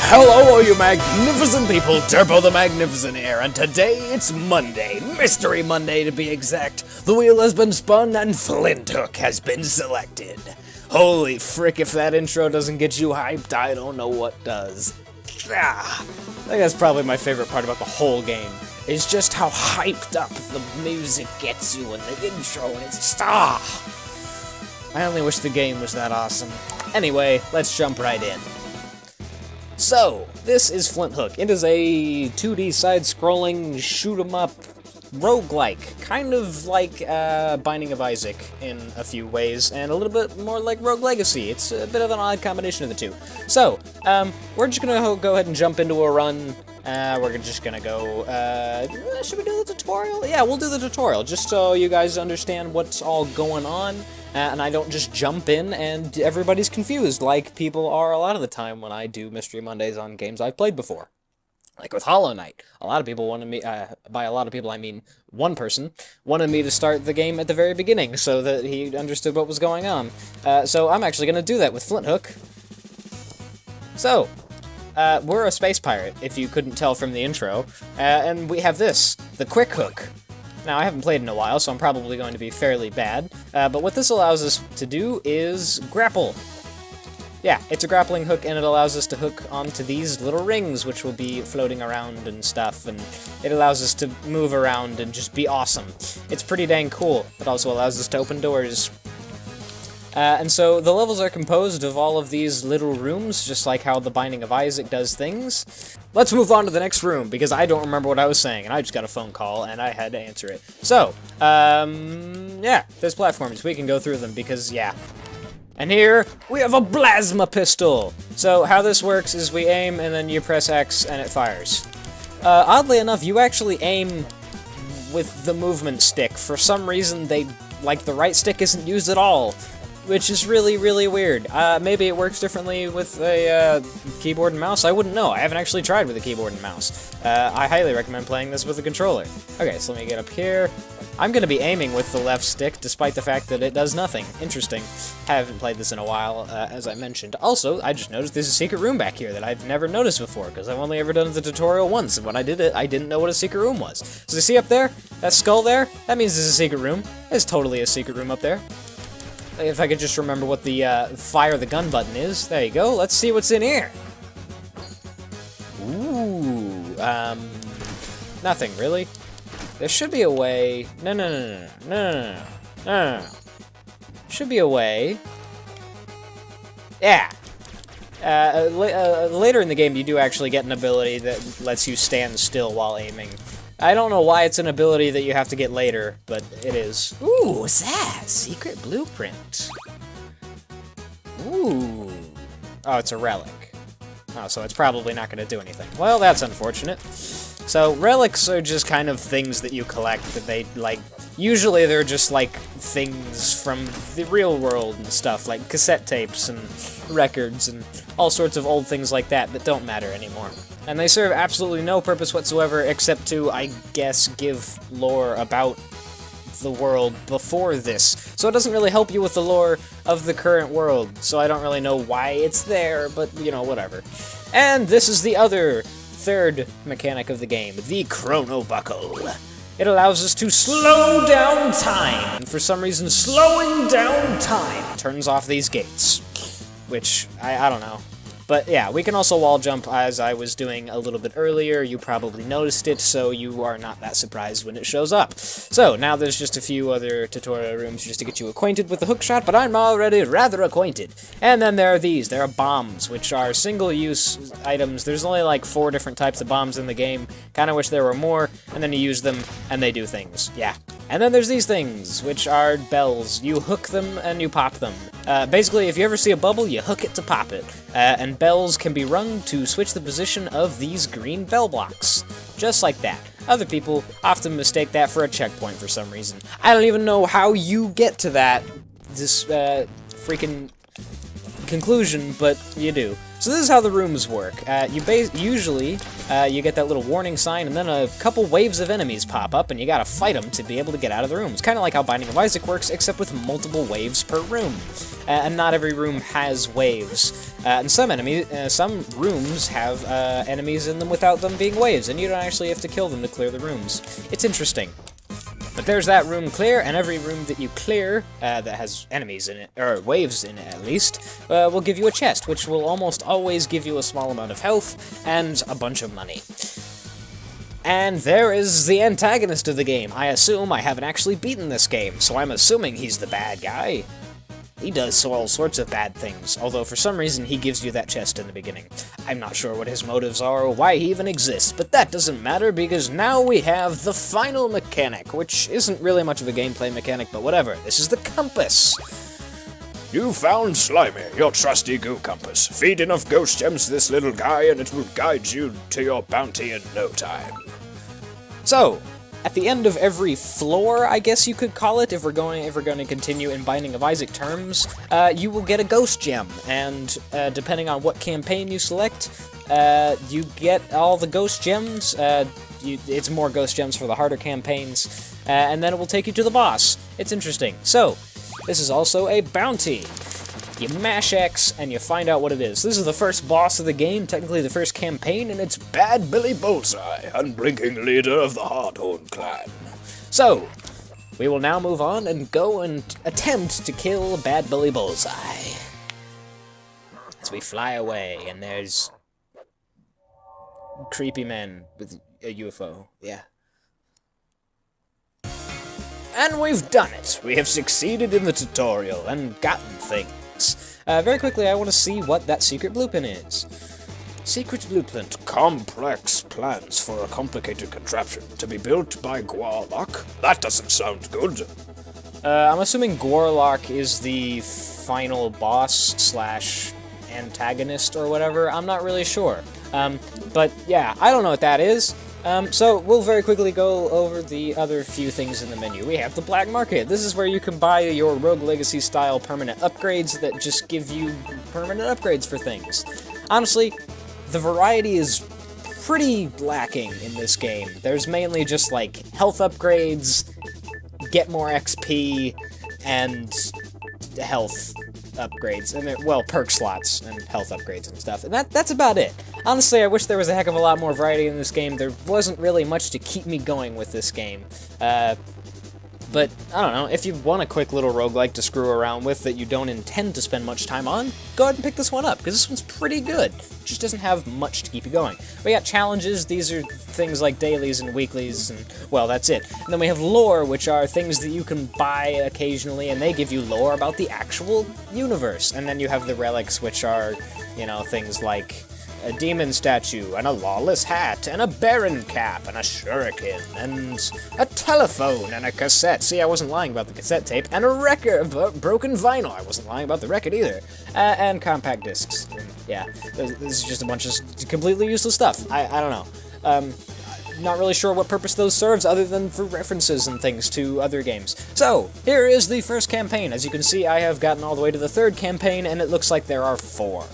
Hello, all you magnificent people, Turbo the Magnificent here, and today it's Monday, Mystery Monday to be exact. The wheel has been spun and Flint Hook has been selected. Holy frick, if that intro doesn't get you hyped, I don't know what does. I think that's probably my favorite part about the whole game, is just how hyped up the music gets you in the intro, and it's just, I only wish the game was that awesome. Anyway, let's jump right in. So, this is Flint Hook. It is a 2D side-scrolling, shoot-'em-up, roguelike, kind of like Binding of Isaac in a few ways, and a little bit more like Rogue Legacy. It's a bit of an odd combination of the two. So, we're just gonna go ahead and jump into a run. We're just gonna go, should we do the tutorial? Yeah, we'll do the tutorial, just so you guys understand what's all going on, and I don't just jump in and everybody's confused, like people are a lot of the time when I do Mystery Mondays on games I've played before. Like with Hollow Knight, a lot of people wanted me, by a lot of people I mean one person, wanted me to start the game at the very beginning so that he understood what was going on. So I'm actually gonna do that with Flint Hook. So, we're a space pirate, if you couldn't tell from the intro, and we have this, the Quick Hook. Now, I haven't played in a while, so I'm probably going to be fairly bad, but what this allows us to do is grapple. Yeah, it's a grappling hook, and it allows us to hook onto these little rings, which will be floating around and stuff, and it allows us to move around and just be awesome. It's pretty dang cool. It also allows us to open doors. And so the levels are composed of all of these little rooms, just like how the Binding of Isaac does things. Let's move on to the next room, because I don't remember what I was saying, and I just got a phone call, and I had to answer it. So, yeah, there's platforms. We can go through them, because, yeah. And here, we have a plasma pistol! So how this works is we aim, and then you press X, and it fires. Oddly enough, you actually aim with the movement stick. For some reason, the right stick isn't used at all, which is really, really weird. Maybe it works differently with a keyboard and mouse? I wouldn't know. I haven't actually tried with a keyboard and mouse. I highly recommend playing this with a controller. Okay, so let me get up here. I'm going to be aiming with the left stick, despite the fact that it does nothing. Interesting. I haven't played this in a while, as I mentioned. Also, I just noticed there's a secret room back here that I've never noticed before, because I've only ever done the tutorial once, and when I did it, I didn't know what a secret room was. So you see up there? That skull there? That means there's a secret room. There's totally a secret room up there. If I could just remember what the fire the gun button is. There you go. Let's see what's in here. Ooh, nothing really. There should be a way. No. Should be a way. Yeah. Later in the game, you do actually get an ability that lets you stand still while aiming. I don't know why it's an ability that you have to get later, but it is. Ooh, what's that? Secret blueprint. Ooh. Oh, it's a relic. Oh, so it's probably not going to do anything. Well, that's unfortunate. So, relics are just kind of things that you collect that they, like, usually they're just, like, things from the real world and stuff, like cassette tapes and records and all sorts of old things like that that don't matter anymore. And they serve absolutely no purpose whatsoever except to, I guess, give lore about the world before this. So it doesn't really help you with the lore of the current world, so I don't really know why it's there, but, you know, whatever. And this is the other third mechanic of the game, the Chrono Buckle. It allows us to slow down time, and for some reason, slowing down time turns off these gates, which, I don't know. But yeah, we can also wall jump as I was doing a little bit earlier. You probably noticed it, so you are not that surprised when it shows up. So now there's just a few other tutorial rooms just to get you acquainted with the hookshot, but I'm already rather acquainted. And then there are these. There are bombs, which are single-use items. There's only like 4 different types of bombs in the game. Kind of wish there were more, and then you use them, and they do things. Yeah. And then there's these things, which are bells. You hook them, and you pop them. Basically, if you ever see a bubble, you hook it to pop it. And bells can be rung to switch the position of these green bell blocks. Just like that. Other people often mistake that for a checkpoint for some reason. I don't even know how you get to that. This, freaking conclusion, but you do. So this is how the rooms work. Usually, you get that little warning sign, and then a couple waves of enemies pop up, and you gotta fight them to be able to get out of the rooms. Kind of like how Binding of Isaac works, except with multiple waves per room. And not every room has waves. And some rooms have enemies in them without them being waves, and you don't actually have to kill them to clear the rooms. It's interesting. But there's that room clear, and every room that you clear that has enemies in it, or waves in it at least, will give you a chest, which will almost always give you a small amount of health and a bunch of money. And there is the antagonist of the game. I assume I haven't actually beaten this game, so I'm assuming he's the bad guy. He does all sorts of bad things, although for some reason he gives you that chest in the beginning. I'm not sure what his motives are or why he even exists, but that doesn't matter because now we have the final mechanic, which isn't really much of a gameplay mechanic, but whatever. This is the compass. You found Slimy, your trusty goo compass. Feed enough ghost gems to this little guy and it will guide you to your bounty in no time. So, at the end of every floor, I guess you could call it, if we're going to continue in Binding of Isaac terms, you will get a ghost gem, and depending on what campaign you select, you get all the ghost gems. It's more ghost gems for the harder campaigns, and then it will take you to the boss. It's interesting. So, this is also a bounty. You mash X, and you find out what it is. This is the first boss of the game, technically the first campaign, and it's Bad Billy Bullseye, unblinking leader of the Hardhorn clan. So, we will now move on and go and attempt to kill Bad Billy Bullseye. As we fly away, and there's creepy men with a UFO, yeah. And we've done it! We have succeeded in the tutorial and gotten things. Very quickly, I want to see what that secret blueprint is. Secret blueprint. Complex plans for a complicated contraption to be built by Gwarlock? That doesn't sound good. I'm assuming Gwarlock is the final boss / antagonist or whatever. I'm not really sure. But yeah, I don't know what that is. So we'll very quickly go over the other few things in the menu. We have the Black Market. This is where you can buy your Rogue Legacy style permanent upgrades that just give you permanent upgrades for things. Honestly, the variety is pretty lacking in this game. There's mainly just like health upgrades, get more XP, and health upgrades, and well, perk slots and health upgrades and stuff, and that's about it. Honestly, I wish there was a heck of a lot more variety in this game. There wasn't really much to keep me going with this game. But, I don't know, if you want a quick little roguelike to screw around with that you don't intend to spend much time on, go ahead and pick this one up, because this one's pretty good. It just doesn't have much to keep you going. We got challenges. These are things like dailies and weeklies, and, well, that's it. And then we have lore, which are things that you can buy occasionally, and they give you lore about the actual universe. And then you have the relics, which are, you know, things like a demon statue, and a lawless hat, and a baron cap, and a shuriken, and a telephone, and a cassette. See, I wasn't lying about the cassette tape, and a record, broken vinyl. I wasn't lying about the record either. And compact discs. Yeah, this is just a bunch of completely useless stuff. I don't know. Not really sure what purpose those serves other than for references and things to other games. So, here is the first campaign. As you can see, I have gotten all the way to the third campaign, and it looks like there are 4.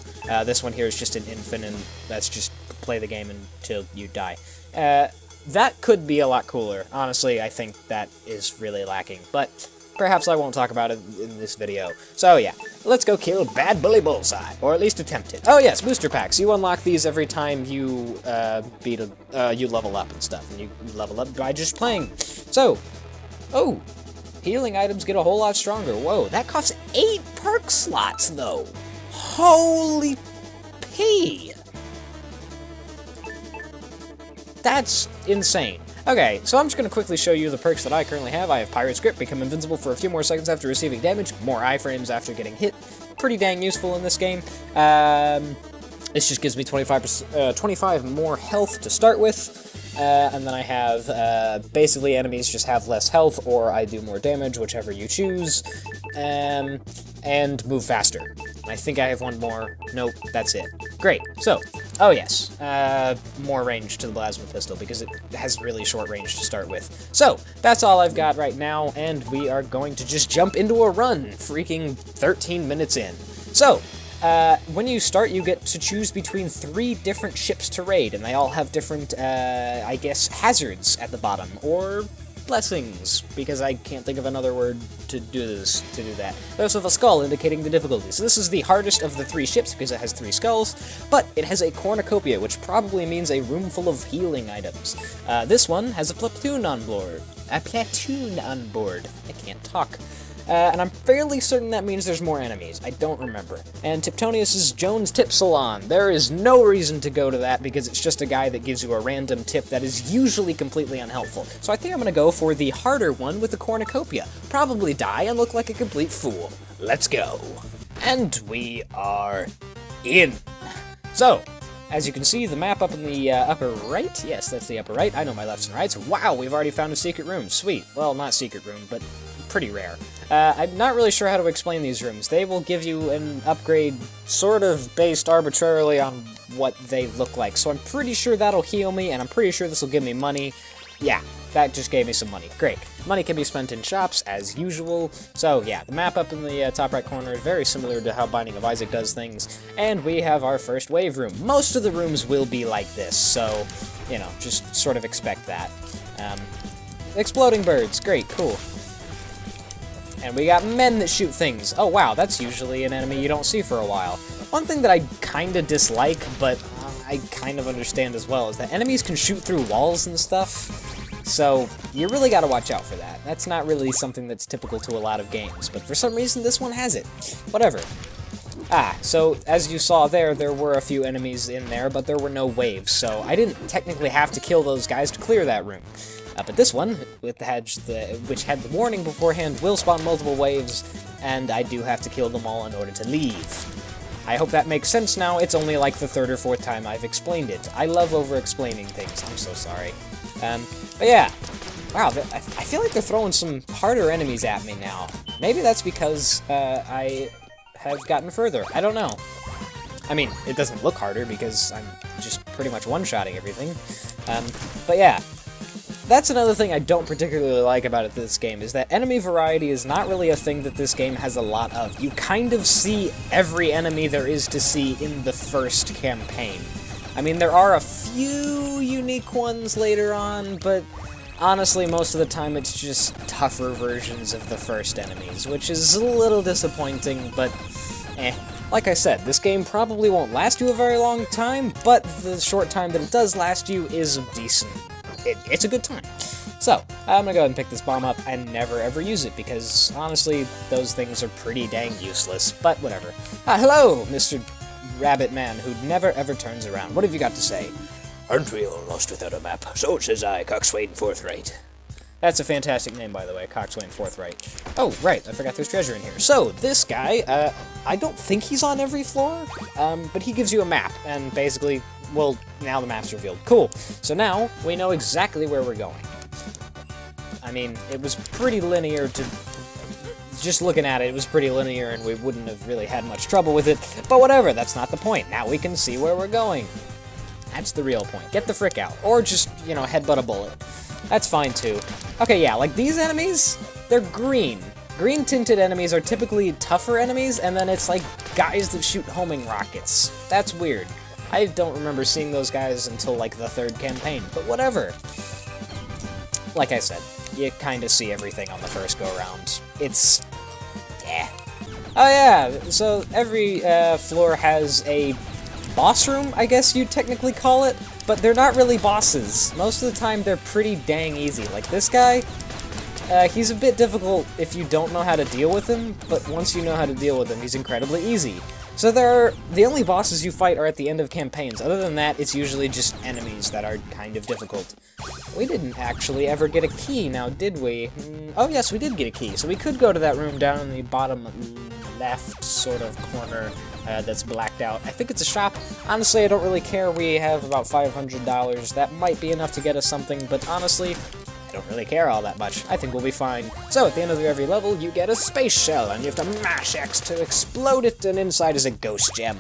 This one here is just an infinite, that's just play the game until you die. That could be a lot cooler. Honestly, I think that is really lacking, but perhaps I won't talk about it in this video. So yeah, let's go kill Bad Billy Bullseye, or at least attempt it. Oh yes, booster packs. You unlock these every time you you level up and stuff, and you level up by just playing. So, oh, healing items get a whole lot stronger. Whoa, that costs 8 perk slots though. Holy pee! That's insane. Okay, so I'm just going to quickly show you the perks that I currently have. I have Pirate's Grip, become invincible for a few more seconds after receiving damage, more iframes after getting hit. Pretty dang useful in this game. This just gives me 25 more health to start with. And then I have, basically enemies just have less health, or I do more damage, whichever you choose. And move faster. I think I have one more. Nope, that's it. Great. So, oh yes, more range to the plasma pistol because it has really short range to start with. So, that's all I've got right now, and we are going to just jump into a run, freaking 13 minutes in. So, when you start, you get to choose between 3 different ships to raid, and they all have different, I guess, hazards at the bottom, or blessings, because I can't think of another word to do that. They also have a skull indicating the difficulty. So this is the hardest of the 3 ships because it has 3 skulls, but it has a cornucopia, which probably means a room full of healing items. This one has a platoon on board. I can't talk. And I'm fairly certain that means there's more enemies. I don't remember. And Tiptonius's Jones Tip Salon. There is no reason to go to that because it's just a guy that gives you a random tip that is usually completely unhelpful. So I think I'm gonna go for the harder one with the cornucopia. Probably die and look like a complete fool. Let's go. And we are in. So, as you can see, the map up in the upper right. Yes, that's the upper right. I know my lefts and rights. Wow, we've already found a secret room. Sweet. Well, not secret room, but pretty rare. I'm not really sure how to explain these rooms. They will give you an upgrade sort of based arbitrarily on what they look like. So I'm pretty sure that'll heal me, and I'm pretty sure this will give me money. Yeah, that just gave me some money. Great. Money can be spent in shops, as usual. So yeah, the map up in the top right corner is very similar to how Binding of Isaac does things. And we have our first wave room. Most of the rooms will be like this, so, you know, just sort of expect that. Exploding birds. Great, cool. And we got men that shoot things. Oh wow, that's usually an enemy you don't see for a while. One thing that I kinda dislike, but I kind of understand as well, is that enemies can shoot through walls and stuff. So, you really gotta watch out for that. That's not really something that's typical to a lot of games, but for some reason this one has it. Whatever. So as you saw there were a few enemies in there, but there were no waves, so I didn't technically have to kill those guys to clear that room. But this one, which had the warning beforehand, will spawn multiple waves, and I do have to kill them all in order to leave. I hope that makes sense now. It's only like the 3rd or 4th time I've explained it. I love over-explaining things. I'm so sorry. But yeah. Wow, I feel like they're throwing some harder enemies at me now. Maybe that's because I have gotten further. I don't know. I mean, it doesn't look harder because I'm just pretty much one-shotting everything. But yeah. That's another thing I don't particularly like about this game, is that enemy variety is not really a thing that this game has a lot of. You kind of see every enemy there is to see in the first campaign. I mean, there are a few unique ones later on, but honestly, most of the time it's just tougher versions of the first enemies, which is a little disappointing, but Like I said, this game probably won't last you a very long time, but the short time that it does last you is decent. It's a good time. So, I'm gonna go ahead and pick this bomb up and never ever use it, because honestly, those things are pretty dang useless, but whatever. Hello, Mr. Rabbit Man, who never ever turns around. What have you got to say? Aren't we all lost without a map? So says I, Coxswain Forthright. That's a fantastic name, by the way, Coxswain Forthright. Oh, right, I forgot there's treasure in here. So, this guy, I don't think he's on every floor, but he gives you a map, and basically, well, now the map's revealed. Cool. So now, we know exactly where we're going. I mean, it was pretty linear to... Just looking at it, it was pretty linear, and we wouldn't have really had much trouble with it, but whatever, that's not the point. Now we can see where we're going. That's the real point. Get the frick out. Or just, you know, headbutt a bullet. That's fine, too. Okay, yeah, like these enemies, they're green. Green-tinted enemies are typically tougher enemies, and then it's like guys that shoot homing rockets. That's weird. I don't remember seeing those guys until, like, the 3rd campaign, but whatever. Like I said, you kind of see everything on the first go-around. It's... Oh yeah, so every floor has a boss room, I guess you'd technically call it, but they're not really bosses. Most of the time, they're pretty dang easy. Like this guy, he's a bit difficult if you don't know how to deal with him, but once you know how to deal with him, he's incredibly easy. So the only bosses you fight are at the end of campaigns. Other than that, it's usually just enemies that are kind of difficult. We didn't actually ever get a key now, did we? Oh yes, we did get a key. So we could go to that room down in the bottom left sort of corner that's blacked out. I think it's a shop. Honestly, I don't really care. We have about $500. That might be enough to get us something, but honestly, I don't really care all that much. I think we'll be fine. So, at the end of every level, you get a space shell, and you have to mash X to explode it, and inside is a ghost gem,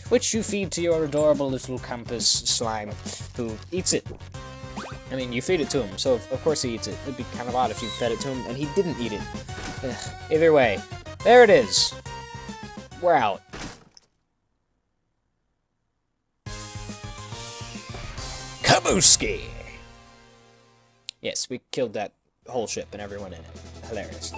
which you feed to your adorable little compass slime, who eats it. I mean, you feed it to him, so of course he eats it. It'd be kind of odd if you fed it to him and he didn't eat it. Ugh. Either way, there it is. We're out. Babooski! Yes, we killed that whole ship and everyone in it. Hilarious.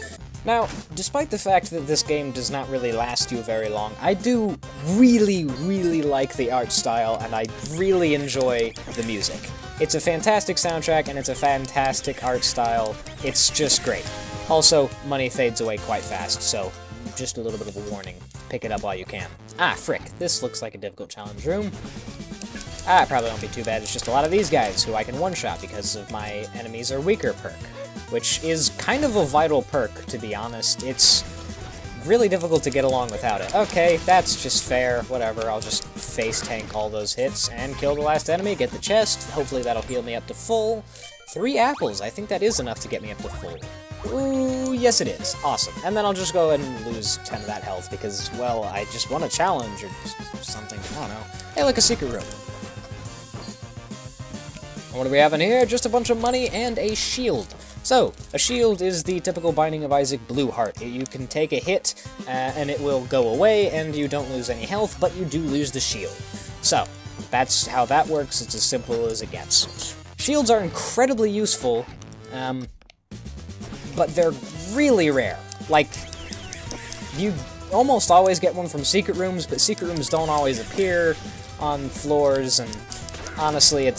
Now, despite the fact that this game does not really last you very long, I do really, really like the art style, and I really enjoy the music. It's a fantastic soundtrack, and it's a fantastic art style. It's just great. Also, money fades away quite fast, so just a little bit of a warning. Pick it up while you can. Ah, frick. This looks like a difficult challenge room. Ah, it probably won't be too bad. It's just a lot of these guys who I can one-shot because of my enemies are weaker perk, which is kind of a vital perk, to be honest. It's really difficult to get along without it. Okay, that's just fair. Whatever, I'll just face tank all those hits and kill the last enemy, get the chest. Hopefully that'll heal me up to full. 3 apples. I think that is enough to get me up to full. Ooh, yes it is. Awesome. And then I'll just go ahead and lose 10 of that health because, well, I just won a challenge or something. I don't know. Hey, look, a secret room. What do we have in here? Just a bunch of money and a shield. So, a shield is the typical Binding of Isaac blue heart. You can take a hit, and it will go away, and you don't lose any health, but you do lose the shield. So, that's how that works. It's as simple as it gets. Shields are incredibly useful, but they're really rare. Like, you almost always get one from secret rooms, but secret rooms don't always appear on floors, and honestly,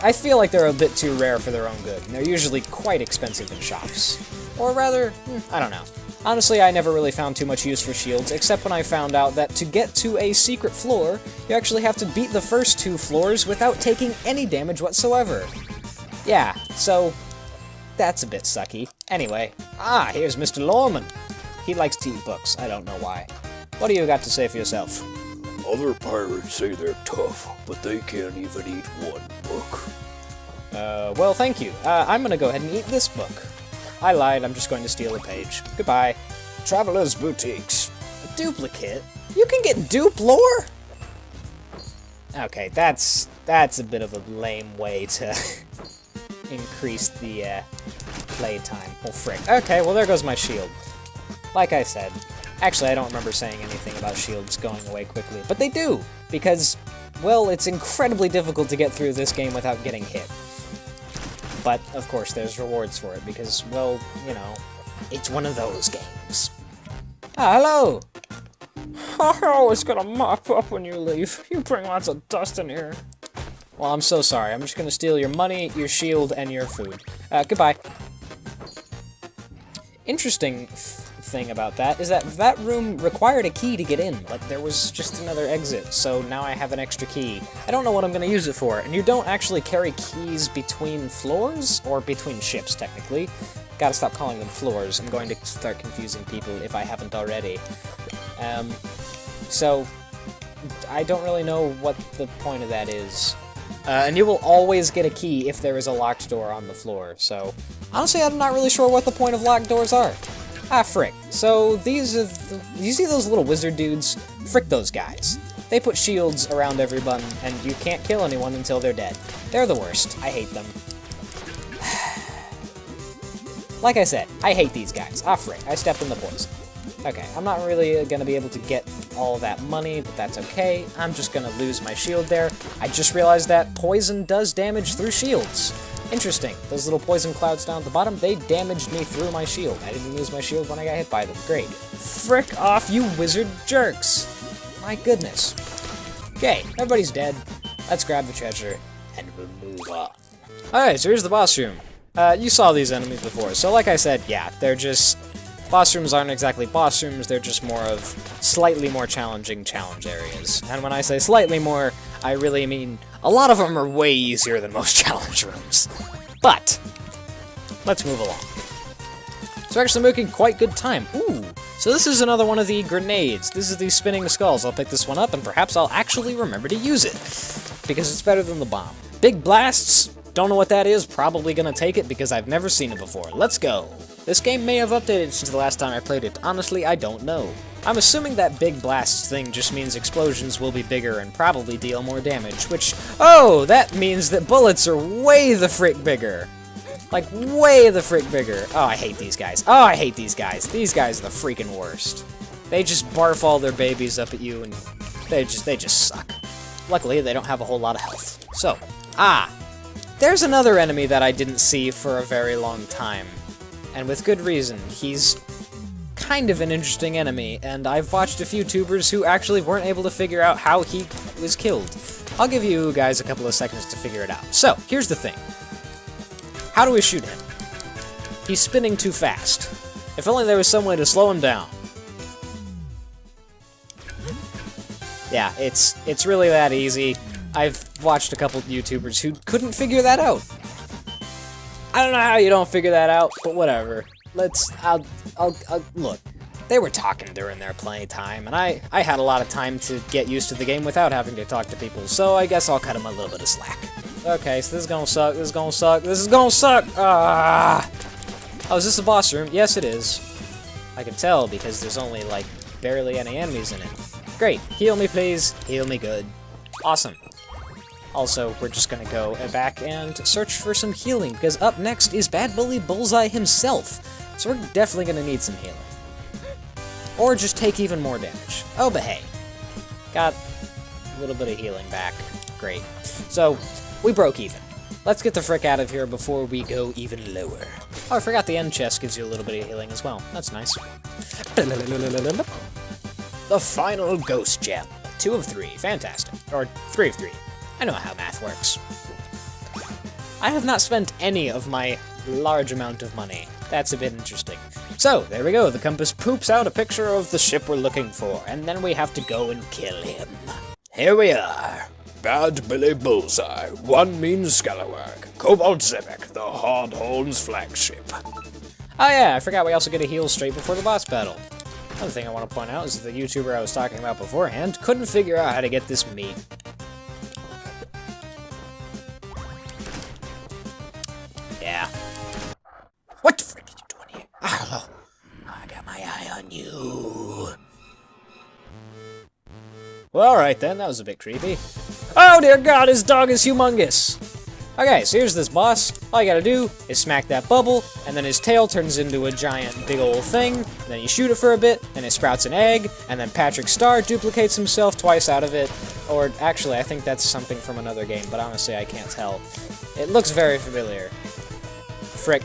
I feel like they're a bit too rare for their own good, and they're usually quite expensive in shops. Or rather, I don't know. Honestly, I never really found too much use for shields, except when I found out that to get to a secret floor, you actually have to beat the first 2 floors without taking any damage whatsoever. Yeah, so that's a bit sucky. Anyway, here's Mr. Lorman. He likes to eat books, I don't know why. What do you got to say for yourself? Other pirates say they're tough, but they can't even eat one book. Well, thank you. I'm gonna go ahead and eat this book. I lied, I'm just going to steal a page. Goodbye. Traveler's Boutiques. A duplicate? You can get dupe lore? Okay, that's a bit of a lame way to increase the, playtime. Oh, frick. Okay, well, there goes my shield. Like I said, actually, I don't remember saying anything about shields going away quickly, but they do, because, well, it's incredibly difficult to get through this game without getting hit. But, of course, there's rewards for it, because, well, you know, it's one of those games. Ah, hello! I always gotta mop up when you leave. You bring lots of dust in here. Well, I'm so sorry. I'm just gonna steal your money, your shield, and your food. Goodbye. Interesting thing about that is that that room required a key to get in, but there was just another exit, so now I have an extra key. I don't know what I'm going to use it for, and you don't actually carry keys between floors, or between ships, technically. Gotta stop calling them floors. I'm going to start confusing people if I haven't already. So, I don't really know what the point of that is. And you will always get a key if there is a locked door on the floor, so honestly, I'm not really sure what the point of locked doors are. Ah, frick. So, these are you see those little wizard dudes? Frick those guys. They put shields around everyone, and you can't kill anyone until they're dead. They're the worst. I hate them. Like I said, I hate these guys. Ah, frick. I stepped in the poison. Okay, I'm not really gonna be able to get all that money, but that's okay. I'm just gonna lose my shield there. I just realized that poison does damage through shields. Interesting. Those little poison clouds down at the bottom, they damaged me through my shield. I didn't lose my shield when I got hit by them. Great. Frick off, you wizard jerks! My goodness. Okay, everybody's dead. Let's grab the treasure, and we'll move on. Alright, so here's the boss room. You saw these enemies before, so like I said, yeah, they're just... Boss rooms aren't exactly boss rooms, they're just more of slightly more challenging challenge areas. And when I say slightly more, I really mean a lot of them are way easier than most challenge rooms. But, let's move along. So we're actually making quite good time. Ooh, so this is another one of the grenades. This is the spinning skulls. I'll pick this one up and perhaps I'll actually remember to use it. Because it's better than the bomb. Big blasts, don't know what that is, probably gonna take it because I've never seen it before. Let's go. This game may have updated since the last time I played it. Honestly, I don't know. I'm assuming that big blasts thing just means explosions will be bigger and probably deal more damage, which, oh, that means that bullets are way the frick bigger. Like, way the frick bigger. Oh, I hate these guys. Oh, I hate these guys. These guys are the freaking worst. They just barf all their babies up at you and they just suck. Luckily, they don't have a whole lot of health. So, Ah, there's another enemy that I didn't see for a very long time. And with good reason. He's kind of an interesting enemy, and I've watched a few tubers who actually weren't able to figure out how he was killed. I'll give you guys a couple of seconds to figure it out. So, here's the thing. How do we shoot him? He's spinning too fast. If only there was some way to slow him down. Yeah, it's really that easy. I've watched a couple YouTubers who couldn't figure that out. I don't know how you don't figure that out, but whatever. I'll look. They were talking during their playtime, and I had a lot of time to get used to the game without having to talk to people, so I guess I'll cut them a little bit of slack. Okay, so this is gonna suck, this is gonna suck, this is gonna suck! Ah! Oh, is this a boss room? Yes, it is. I can tell, because there's only, like, barely any enemies in it. Great. Heal me, please. Heal me good. Awesome. Also, we're just gonna go back and search for some healing, because up next is Bad Bully Bullseye himself, so we're definitely gonna need some healing. Or just take even more damage. Oh, but hey. Got a little bit of healing back. Great. So, we broke even. Let's get the frick out of here before we go even lower. Oh, I forgot the end chest gives you a little bit of healing as well. That's nice. The final ghost gem. 2 of 3. Fantastic. Or 3 of 3. I know how math works. I have not spent any of my large amount of money. That's a bit interesting. So, there we go. The compass poops out a picture of the ship we're looking for, and then we have to go and kill him. Here we are. Bad Billy Bullseye, one mean scalawag, Cobalt Zebek, the Hardhorn's flagship. Oh yeah, I forgot we also get a heal straight before the boss battle. Another thing I want to point out is that the YouTuber I was talking about beforehand couldn't figure out how to get this meat. Yeah. What the frick are you doing here? Oh, I got my eye on you. Well, alright then, that was a bit creepy. Oh dear god, his dog is humongous! Okay, so here's this boss. All you gotta do is smack that bubble, and then his tail turns into a giant big old thing, and then you shoot it for a bit, and it sprouts an egg, and then Patrick Star duplicates himself twice out of it. Or, actually, I think that's something from another game, but honestly, I can't tell. It looks very familiar. Frick.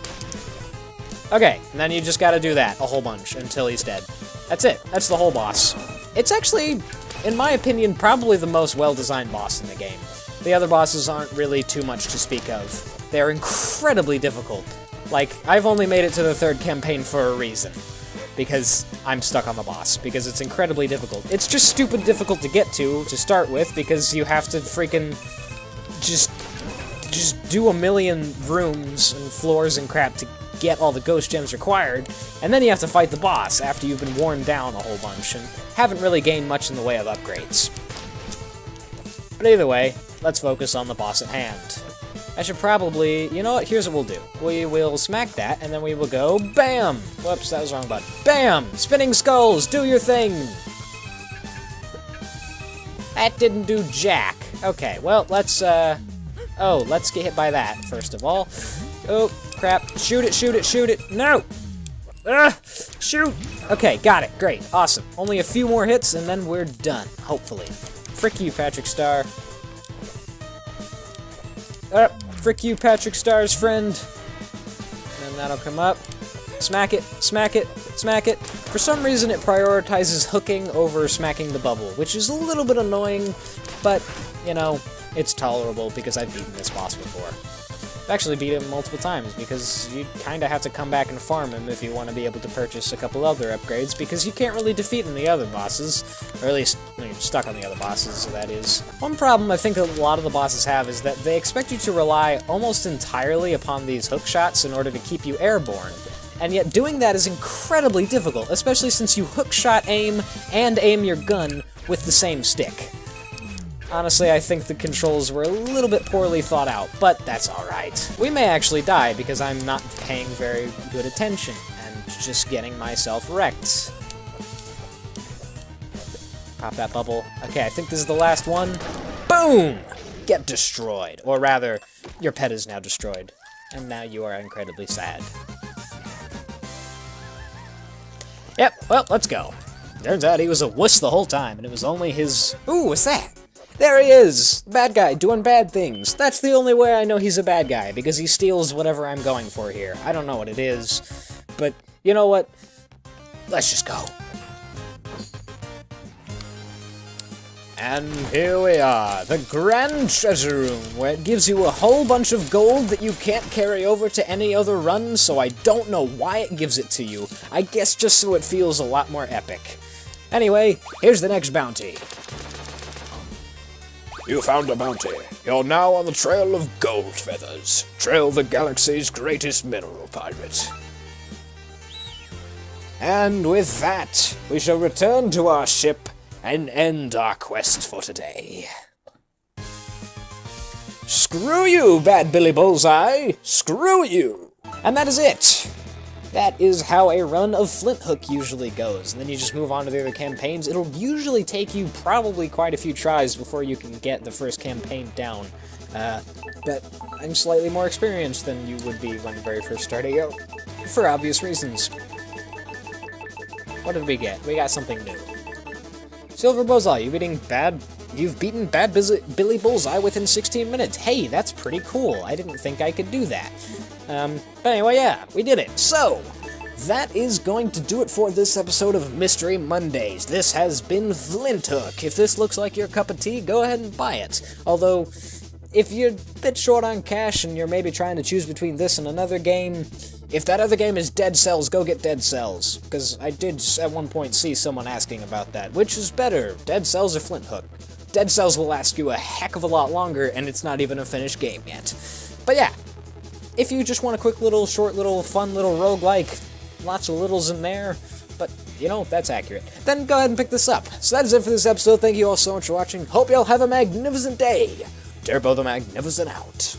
Okay, and then you just gotta do that a whole bunch until he's dead. That's it. That's the whole boss. It's actually, in my opinion, probably the most well-designed boss in the game. The other bosses aren't really too much to speak of. They're incredibly difficult. Like, I've only made it to the 3rd campaign for a reason. Because I'm stuck on the boss. Because it's incredibly difficult. It's just stupid difficult to get to start with, because you have to freaking just do a million rooms and floors and crap to get all the ghost gems required, and then you have to fight the boss after you've been worn down a whole bunch, and haven't really gained much in the way of upgrades. But either way, let's focus on the boss at hand. I should probably, you know what, here's what we'll do. We will smack that, and then we will go BAM! Whoops, that was the wrong button. BAM! Spinning skulls, do your thing! That didn't do jack. Okay, well, let's get hit by that, first of all. Oh, crap. Shoot it, shoot it, shoot it. No! Shoot! Okay, got it. Great. Awesome. Only a few more hits, and then we're done. Hopefully. Frick you, Patrick Star. Frick you, Patrick Star's friend. And then that'll come up. Smack it, smack it, smack it. For some reason, it prioritizes hooking over smacking the bubble, which is a little bit annoying, but, you know, it's tolerable because I've beaten this boss before. I've actually beat him multiple times because you kind of have to come back and farm him if you want to be able to purchase a couple other upgrades, because you can't really defeat the other bosses, or at least when you're stuck on the other bosses, so that is. One problem I think a lot of the bosses have is that they expect you to rely almost entirely upon these hook shots in order to keep you airborne. And yet doing that is incredibly difficult, especially since you hookshot aim and aim your gun with the same stick. Honestly, I think the controls were a little bit poorly thought out, but that's alright. We may actually die because I'm not paying very good attention and just getting myself wrecked. Pop that bubble. Okay, I think this is the last one. Boom! Get destroyed. Or rather, your pet is now destroyed. And now you are incredibly sad. Yep, well, let's go. Turns out he was a wuss the whole time, and it was only his... Ooh, what's that? There he is! Bad guy, doing bad things. That's the only way I know he's a bad guy, because he steals whatever I'm going for here. I don't know what it is, but you know what? Let's just go. And here we are, the Grand Treasure Room, where it gives you a whole bunch of gold that you can't carry over to any other run, so I don't know why it gives it to you. I guess just so it feels a lot more epic. Anyway, here's the next bounty. You found a bounty. You're now on the trail of gold feathers. Trail the galaxy's greatest mineral pirate. And with that, we shall return to our ship and end our quest for today. Screw you, Bad Billy Bullseye! Screw you! And that is it! That is how a run of Flint Hook usually goes, and then you just move on to the other campaigns. It'll usually take you probably quite a few tries before you can get the first campaign down. But I'm slightly more experienced than you would be when very first starting out, for obvious reasons. What did we get? We got something new. Silver Bullseye, you've beaten Bad Billy Bullseye within 16 minutes. Hey, that's pretty cool. I didn't think I could do that. But anyway, yeah, we did it. So, that is going to do it for this episode of Mystery Mondays. This has been Flint Hook. If this looks like your cup of tea, go ahead and buy it. Although, if you're a bit short on cash and you're maybe trying to choose between this and another game, if that other game is Dead Cells, go get Dead Cells. Because I did at one point see someone asking about that. Which is better, Dead Cells or Flint Hook? Dead Cells will last you a heck of a lot longer, and it's not even a finished game yet. But yeah, if you just want a quick little, short little, fun little roguelike, lots of littles in there, but, you know, that's accurate, then go ahead and pick this up. So that is it for this episode. Thank you all so much for watching. Hope you all have a magnificent day. Turbo the Magnificent out.